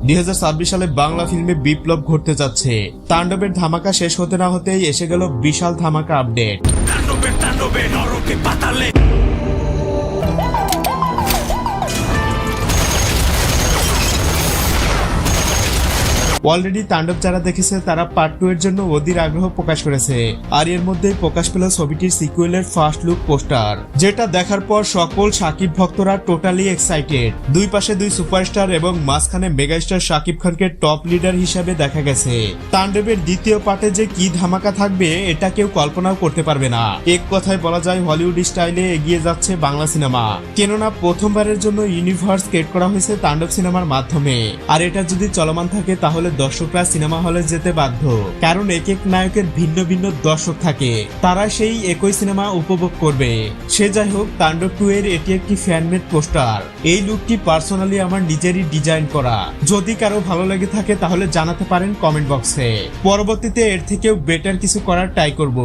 2026 সালে বাংলা ফিল্মে বিপ্লব ঘটতে যাচ্ছে। তাণ্ডবের ধামাকা শেষ হতে না হতেই এসে গেল বিশাল ধামাকা আপডেট। অলরেডি তাণ্ডব যারা দেখেছে তারা পার্ট 2 এর জন্য অধীর আগ্রহ প্রকাশ করেছে। আর এর মধ্যেই প্রকাশ পেল ছবিটির সিকুয়েলের ফার্স্ট লুক পোস্টার, যেটা দেখার পর সকল সাকিব ভক্তরা টোটালি এক্সাইটেড। দুই পাশে দুই সুপারস্টার এবং মাঝখানে মেগাস্টার সাকিব খানকে টপ লিডার হিসেবে দেখা গেছে। তাণ্ডবের দ্বিতীয় পার্টে যে কি ধামাকা থাকবে এটা কেউ কল্পনাও করতে পারবে না। এক কথায় বলা যায় হলিউড স্টাইলে এগিয়ে যাচ্ছে বাংলা সিনেমা। কেননা প্রথমবারের জন্য ইউনিভার্স ক্রিয়েট করা হয়েছে তাণ্ডব সিনেমার মাধ্যমে। আর এটা যদি চলমান থাকে তাহলে দর্শকরা সিনেমা হলে যেতে বাধ্য, কারণ এক এক নায়কের ভিন্ন ভিন্ন দর্শক থাকে, তারা সেই একই সিনেমা উপভোগ করবে। সে যাই হোক, তাণ্ডব 2 এর এটি একটি ফ্যানমেড পোস্টার। এই লুকটি পার্সোনালি আমার নিজেরই ডিজাইন করা। যদি কারো ভালো লেগে থাকে তাহলে জানাতে পারেন কমেন্ট বক্সে। পরবর্তীতে এর থেকেও বেটার কিছু করার ট্রাই করব।